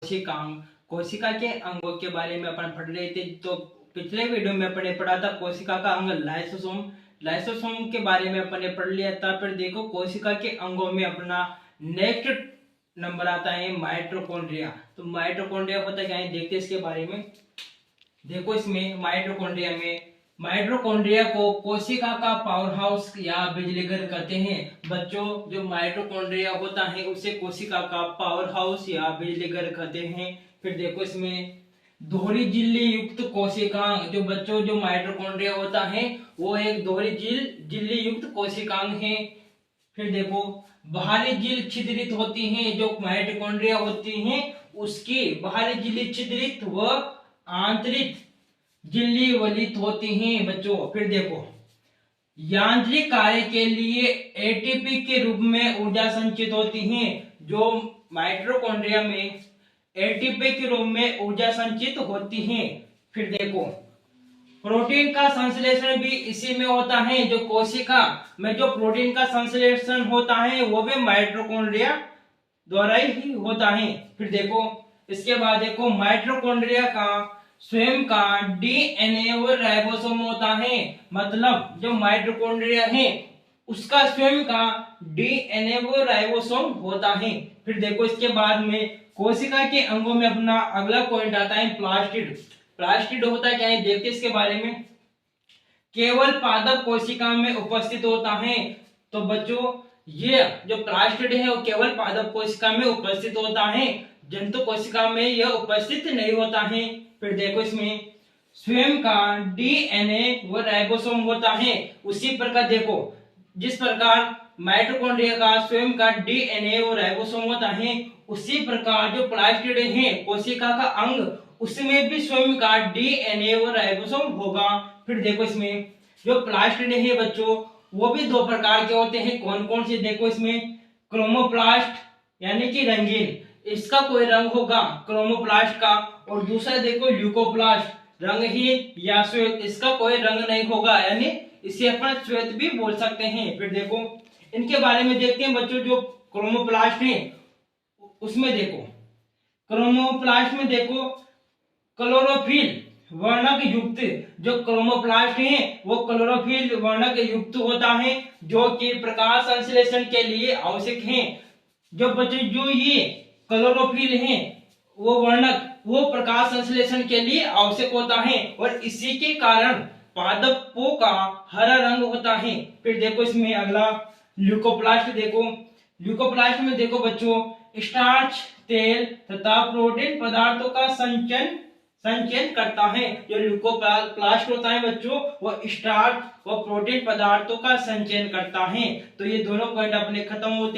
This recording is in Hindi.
कोशिकांग, कोशिका के अंगों के बारे में अपन पढ़ रहे थे। तो पिछले वीडियो में अपन ने पढ़ा था कोशिका का अंग लाइसोसोम। लाइसोसोम के बारे में अपन ने पढ़ लिया था। फिर देखो कोशिका के अंगों में अपना नेक्स्ट नंबर आता है माइटोकॉन्ड्रिया। तो माइटोकॉन्ड्रिया होता क्या है देखते हैं इसके बारे में। देखो इसमें माइटोकॉन्ड्रिया को कोशिका का पावर हाउस या बिजली घर कहते हैं। बच्चों जो माइटोकॉन्ड्रिया होता है उसे कोशिका का पावर हाउस या बिजली घर कहते हैं। फिर देखो इसमें दोहरी झिल्ली युक्त कोशिकांग। जो बच्चों जो माइटोकॉन्ड्रिया होता है वो एक दोहरी झिल्ली युक्त कोशिकांग है। फिर देखो बाहरी झिल्ली छिद्रित होती है। जो माइटोकॉन्ड्रिया होती है उसकी बाहरी झिल्ली छिद्रित व आंतरिक झिल्ली वलित होती हैं बच्चों। फिर देखो यांत्रिक कार्य के लिए एटीपी के रूप में ऊर्जा संचित होती है। जो माइटोकॉन्ड्रिया में एटीपी के रूप में ऊर्जा संचित होती है। फिर देखो प्रोटीन का संश्लेषण भी इसी में होता है। जो कोशिका में जो प्रोटीन का संश्लेषण होता है वो भी माइटोकॉन्ड्रिया द्वारा ही होता है। फिर देखो इसके बाद देखो माइटोकॉन्ड्रिया का स्वयं का डीएनए व राइबोसोम होता है। मतलब जो माइटोकॉन्ड्रिया है उसका स्वयं का डीएनए व राइबोसोम होता है। फिर देखो इसके बाद में कोशिका के अंगों में अपना अगला पॉइंट आता है प्लास्टिड। प्लास्टिड होता क्या है देखते इसके बारे में। केवल पादप कोशिका में उपस्थित होता है। तो बच्चों ये जो प्लास्टिड है वो केवल पादप कोशिका में उपस्थित होता है, जंतु कोशिका में यह उपस्थित नहीं होता है। फिर देखो इसमें स्वयं का डीएनए व राइबोसोम होता है। उसी प्रकार देखो जिस प्रकार माइटोकॉन्ड्रिया का स्वयं का डीएनए व राइबोसोम होता है उसी प्रकार जो प्लास्टिड है कोशिका का अंग उसमें भी स्वयं का डीएनए व राइबोसोम होगा। फिर देखो इसमें जो प्लास्टिड है बच्चों वो भी दो प्रकार के होते हैं। कौन कौन से देखो इसमें क्रोमोप्लास्ट यानी कि रंगीन, इसका कोई रंग होगा क्रोमोप्लास्ट का। और दूसरा देखो ल्यूकोप्लास्ट रंगहीन या श्वेत, इसका कोई रंग नहीं होगा यानी इसे अपन श्वेत भी बोल सकते हैं। फिर देखो इनके बारे में देखते हैं बच्चों। जो क्रोमोप्लास्ट है उसमें देखो क्रोमोप्लास्ट में देखो क्लोरोफिल वर्णक युक्त जो क्रोमोप्लास्ट है वो क्लोरोफिल वर्णक युक्त होता है जो कि प्रकाश संश्लेषण के लिए आवश्यक है। जो बच्चों जो ये क्लोरोफिल है वो वर्णक वो प्रकाश संश्लेषण के लिए आवश्यक होता है और इसी के कारण पादपों का हरा रंग होता है। फिर देखो इसमें अगला ल्यूकोप्लास्ट। देखो ल्यूकोप्लास्ट में देखो बच्चों स्टार्च, तेल तथा प्रोटीन पदार्थों का संचयन करता है। जो ल्यूकोप्लास्ट होता है बच्चों वो स्टार्च व प्रोटीन पदार्थों का संचयन करता है। तो ये दोनों पॉइंट अपने खत्म होते हैं।